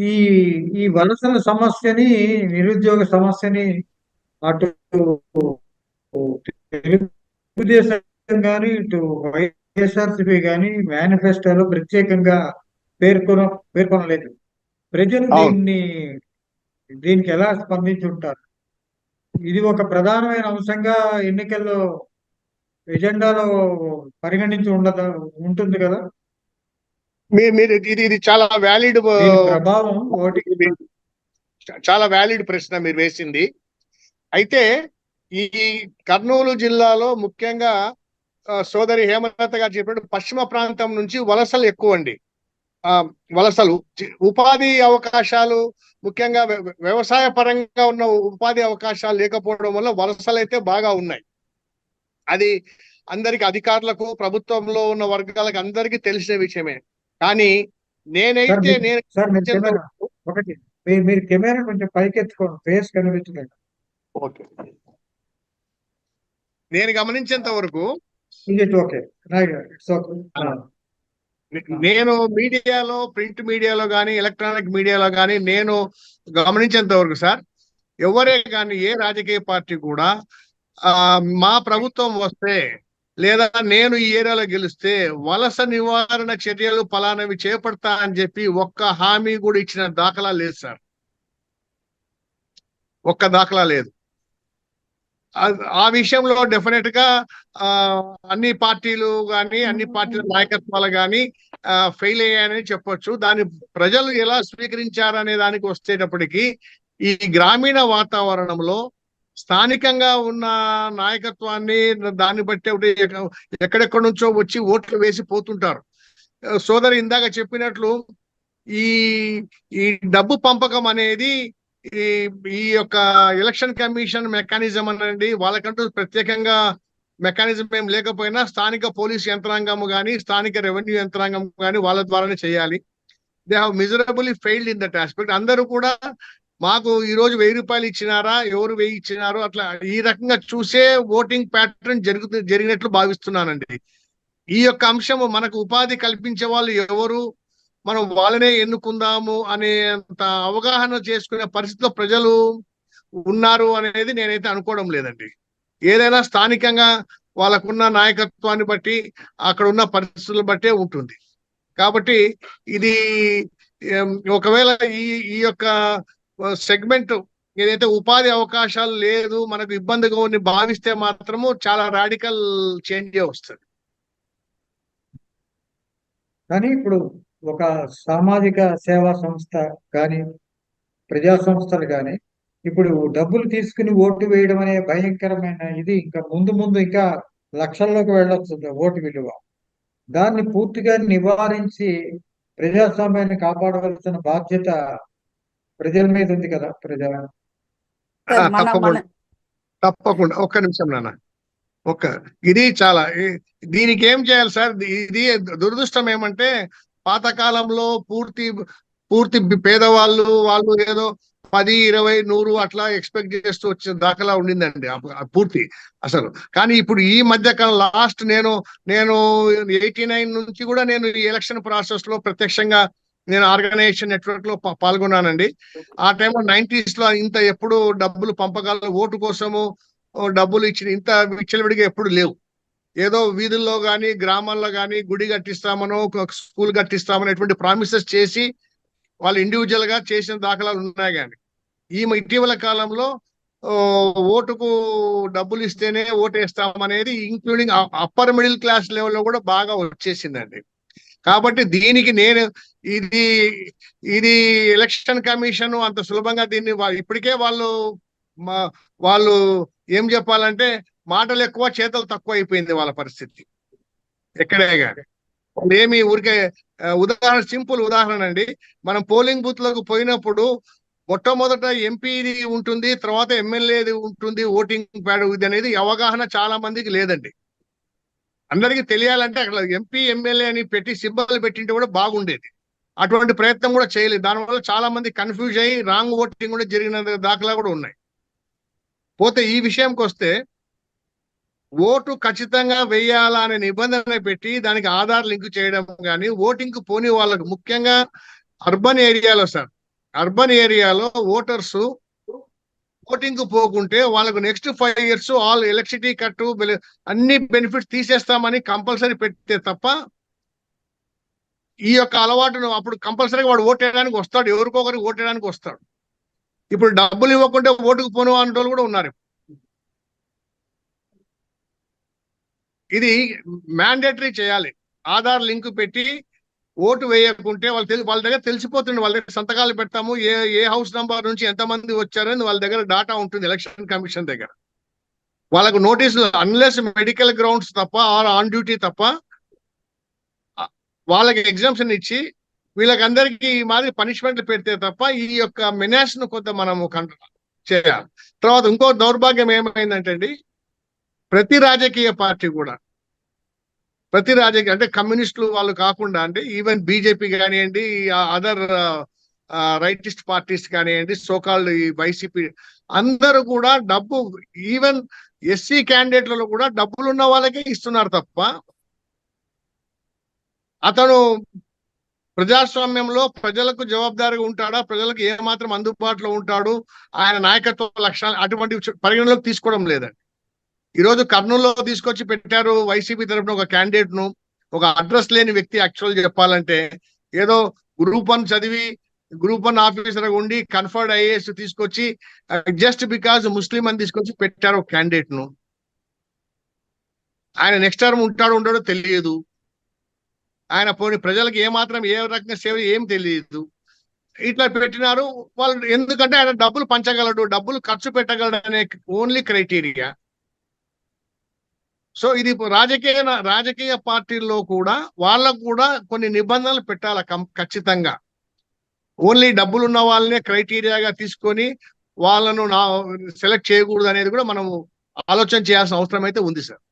ఈ ఈ వలసల సమస్యని, నిరుద్యోగ సమస్యని అటు తెలుగుదేశం కానీ, ఇటు వైఎస్ఆర్సీపీ కానీ మేనిఫెస్టోలో ప్రత్యేకంగా పేర్కొన పేర్కొనలేదు. ప్రజలు అవును. దీనికి ఎలా స్పందించి ఉంటారు? ఇది ఒక ప్రధానమైన అంశంగా ఎన్నికల్లో ఎజెండాలో పరిగణించి ఉంటుంది కదా. మీరు మీరు ఇది ఇది చాలా వ్యాలిడ్, దీని ప్రభావం ఓటింగ్ ఇది చాలా వ్యాలిడ్ ప్రశ్న మీరు వేసింది. అయితే ఈ కర్నూలు జిల్లాలో ముఖ్యంగా సోదరి హేమలత గారు చెప్పినట్టు పశ్చిమ ప్రాంతం నుంచి వలసలు ఎక్కువ అండి. ఆ వలసలు, ఉపాధి అవకాశాలు, ముఖ్యంగా వ్యవసాయ పరంగా ఉన్న ఉపాధి అవకాశాలు లేకపోవడం వల్ల వలసలు అయితే బాగా ఉన్నాయి. అది అందరికి, అధికారులకు, ప్రభుత్వంలో ఉన్న వర్గాలకు అందరికీ తెలిసిన విషయమే. కానీ నేనైతే నేను సార్ మీరు కెమెరా ఒకటి మీరు కెమెరా కొంచెం పైకెత్తుకోండి, ఫేస్ కనిపించలేదు. ఓకే, నేను గమనించేంత వరకు ఓకే, ఇట్స్ ఓకే. నేను మీడియాలో, ప్రింట్ మీడియాలో కానీ, ఎలక్ట్రానిక్ మీడియాలో కానీ నేను గమనించేంత వరకు సార్, ఎవరే కానీ ఏ రాజకీయ పార్టీ కూడా మా ప్రభుత్వం వస్తే లేదా నేను ఈ ఏరియాలో గెలిస్తే వలస నివారణ చర్యలు ఫలానవి చేపడతా అని చెప్పి ఒక్క హామీ కూడా ఇచ్చిన దాఖలా లేదు సార్. ఒక్క దాఖలా లేదు. ఆ విషయంలో డెఫినెట్ గా అన్ని పార్టీలు కానీ, అన్ని పార్టీల నాయకత్వాలు కానీ ఫెయిల్ అయ్యాయని చెప్పొచ్చు. దాన్ని ప్రజలు ఎలా స్వీకరించారనే దానికి వచ్చేటప్పటికి ఈ గ్రామీణ వాతావరణంలో స్థానికంగా ఉన్న నాయకత్వాన్ని దాన్ని బట్టి ఎక్కడెక్కడి నుంచో వచ్చి ఓట్లు వేసి పోతుంటారు. సోదరి ఇందాక చెప్పినట్లు ఈ ఈ డబ్బు పంపకం అనేది ఈ యొక్క ఎలక్షన్ కమిషన్ మెకానిజం అనండి, వాళ్ళకంటూ ప్రత్యేకంగా మెకానిజం ఏం లేకపోయినా స్థానిక పోలీస్ యంత్రాంగం కానీ, స్థానిక రెవెన్యూ యంత్రాంగం కానీ వాళ్ళ ద్వారానే చేయాలి. They have miserably failed in that aspect. అందరూ కూడా మాకు ఈ రోజు 1000 రూపాయలు ఇచ్చినారా, ఎవరు 1000 ఇచ్చినారు, అట్లా ఈ రకంగా చూసే ఓటింగ్ ప్యాటర్న్ జరిగినట్లు భావిస్తున్నానండి. ఈ యొక్క అంశం మనకు ఉపాధి కల్పించే వాళ్ళు ఎవరు, మనం వాళ్ళనే ఎన్నుకుందాము అనేంత అవగాహన చేసుకునే పరిస్థితిలో ప్రజలు ఉన్నారు అనేది నేనైతే అనుకోవడం లేదండి. ఏదైనా స్థానికంగా వాళ్ళకున్న నాయకత్వాన్ని బట్టి, అక్కడ ఉన్న పరిస్థితులను బట్టే ఉంటుంది. కాబట్టి ఇది ఒకవేళ ఈ యొక్క సెగ్మెంట్ ఏదైతే ఉపాధి అవకాశాలు లేదు, మనకు ఇబ్బందిగా ఉంది భావిస్తే మాత్రము చాలా రాడికల్ చేంజ్ వస్తుంది. కానీ ఇప్పుడు ఒక సామాజిక సేవా సంస్థ కానీ, ప్రజా సంస్థలు కానీ ఇప్పుడు డబ్బులు తీసుకుని ఓటు వేయడం అనే భయంకరమైన ఇది ఇంకా ముందు ఇంకా లక్షల్లోకి వెళ్ళొచ్చు ఓటు విలువ. దాన్ని పూర్తిగా నివారించి ప్రజాస్వామ్యాన్ని కాపాడవలసిన బాధ్యత ప్రజల మీద ఉంది కదా. తప్పకుండా తప్పకుండా. ఒక్క నిమిషం నాన్న, ఇది చాలా, దీనికి ఏం చేయాలి సార్? ఇది దురదృష్టం ఏమంటే పాతకాలంలో పూర్తి పేదవాళ్ళు వాళ్ళు ఏదో 10, 20, 100 అట్లా ఎక్స్పెక్ట్ చేస్తూ వచ్చిన దాఖలా ఉండిందండి పూర్తి అసలు. కానీ ఇప్పుడు ఈ మధ్య కాలం లాస్ట్ నేను 89 నుంచి కూడా నేను ఈ ఎలక్షన్ ప్రాసెస్ లో ప్రత్యక్షంగా నేను ఆర్గనైజేషన్ నెట్వర్క్ లో పాల్గొన్నానండి. ఆ టైంలో 90s లో ఇంత ఎప్పుడు డబ్బులు పంపకాలు ఓటు కోసము డబ్బులు ఇచ్చిన ఇంత విచ్చలవిడిగా ఎప్పుడు లేవు. ఏదో వీధుల్లో కానీ, గ్రామాల్లో కానీ గుడి కట్టిస్తామనో, స్కూల్ కట్టిస్తామనో ఇటువంటి ప్రామిసెస్ చేసి వాళ్ళు ఇండివిజువల్ గా చేసిన దాఖలాలు ఉన్నాయి. కానీ ఇటీవల కాలంలో ఓటుకు డబ్బులు ఇస్తేనే ఓటు వేస్తామనేది ఇంక్లూడింగ్ అప్పర్ మిడిల్ క్లాస్ లెవెల్లో కూడా బాగా వచ్చేసిందండి. కాబట్టి దీనికి ఇది ఎలక్షన్ కమిషన్ అంత సులభంగా దీన్ని ఇప్పటికే వాళ్ళు ఏం చెప్పాలంటే మాటలు ఎక్కువ, చేతలు తక్కువ అయిపోయింది వాళ్ళ పరిస్థితి ఎక్కడే కానీ. ఏమి ఊరికే సింపుల్ ఉదాహరణ అండి, మనం పోలింగ్ బూత్ లకు పోయినప్పుడు మొట్టమొదట ఎంపీది ఉంటుంది, తర్వాత ఎమ్మెల్యేది ఉంటుంది, ఓటింగ్ ప్యాడ్ ఇది అనేది అవగాహన చాలా మందికి లేదండి. అందరికీ తెలియాలంటే అక్కడ ఎంపీ ఎమ్మెల్యే అని పెట్టి సింబల్ పెట్టింటే కూడా బాగుండేది. అటువంటి ప్రయత్నం కూడా చేయలేదు. దానివల్ల చాలా మంది కన్ఫ్యూజ్ అయ్యి రాంగ్ ఓటింగ్ కూడా జరిగిన దాఖలా కూడా ఉన్నాయి. పోతే ఈ విషయంకి వస్తే ఓటు ఖచ్చితంగా వేయాలా అనే నిబంధన పెట్టి దానికి ఆధార్ లింక్ చేయడం కానీ, ఓటింగ్ పోని వాళ్ళకు ముఖ్యంగా అర్బన్ ఏరియాలో సార్, అర్బన్ ఏరియాలో ఓటర్స్ ఓటింగ్ పోకుంటే వాళ్ళకు నెక్స్ట్ 5 years ఆల్ ఎలక్ట్రిసిటీ కట్టు అన్ని బెనిఫిట్స్ తీసేస్తామని కంపల్సరీ పెడితే తప్ప ఈ యొక్క అలవాటును అప్పుడు కంపల్సరీగా వాడు ఓటేయడానికి వస్తాడు, ఎవరికొకరికి ఓటేయడానికి వస్తాడు. ఇప్పుడు డబ్బులు ఇవ్వకుంటే ఓటుకు పోను అనే వాళ్ళు కూడా ఉన్నారు. ఇది మ్యాండేటరీ చేయాలి. ఆధార్ లింక్ పెట్టి ఓటు వేయకుంటే వాళ్ళ దగ్గర తెలిసిపోతుంది. వాళ్ళ దగ్గర సంతకాలు పెడతాము, ఏ హౌస్ నంబర్ నుంచి ఎంతమంది వచ్చారని వాళ్ళ దగ్గర డాటా ఉంటుంది ఎలక్షన్ కమిషన్ దగ్గర. వాళ్ళకు నోటీసులు అన్లెస్ మెడికల్ గ్రౌండ్స్ తప్ప ఆర్ ఆన్ డ్యూటీ తప్ప వాళ్ళకి ఎగ్జామ్షన్ ఇచ్చి వీళ్ళకందరికీ ఈ మాదిరి పనిష్మెంట్లు పెడితే తప్ప ఈ యొక్క మెనాస్ ను కొంత మనము చేయాలి. తర్వాత ఇంకో దౌర్భాగ్యం ఏమైందంటే అండి, ప్రతి రాజకీయ పార్టీ కూడా అంటే కమ్యూనిస్టులు వాళ్ళు కాకుండా అంటే ఈవెన్ బీజేపీ కానివ్వండి, అదర్ రైటిస్ట్ పార్టీస్ కానివ్వండి, సోకాల్డ్ వైసీపీ అందరూ కూడా డబ్బు, ఈవెన్ ఎస్సీ క్యాండిడేట్లలో కూడా డబ్బులు ఉన్న వాళ్ళకే ఇస్తున్నారు తప్ప అతను ప్రజాస్వామ్యంలో ప్రజలకు జవాబుదారీగా ఉంటాడా, ప్రజలకు ఏమాత్రం అందుబాటులో ఉంటాడు, ఆయన నాయకత్వ లక్షణాలు అటువంటి పరిగణలోకి తీసుకోవడం లేదండి. ఈరోజు కర్నూలులో తీసుకొచ్చి పెట్టారు వైసీపీ తరఫున ఒక క్యాండిడేట్ ను, ఒక అడ్రస్ లేని వ్యక్తి. యాక్చువల్ చెప్పాలంటే ఏదో గ్రూప్ 1 చదివి గ్రూప్ 1 ఆఫీసర్ ఉండి కన్ఫర్డ్ ఐఏఎస్ తీసుకొచ్చి జస్ట్ బికాజ్ ముస్లిం అని తీసుకొచ్చి పెట్టారు ఒక క్యాండిడేట్ ను. ఆయన నెక్స్ట్ టర్మ్ ఉంటాడో ఉండడో తెలియదు. ఆయన పోనీ ప్రజలకు ఏమాత్రం ఏ రకంగా సేవ ఏం తెలియదు. ఇట్లా పెట్టినారు వాళ్ళు. ఎందుకంటే ఆయన డబ్బులు పంచగలడు, డబ్బులు ఖర్చు పెట్టగలడు అనే ఓన్లీ క్రైటీరియా. సో ఇది రాజకీయ పార్టీల్లో కూడా వాళ్ళకు కూడా కొన్ని నిబంధనలు పెట్టాలి ఖచ్చితంగా. ఓన్లీ డబ్బులు ఉన్న వాళ్ళనే క్రైటీరియాగా తీసుకొని వాళ్ళను సెలెక్ట్ చేయకూడదు అనేది కూడా మనము ఆలోచన చేయాల్సిన అవసరం అయితే ఉంది సార్.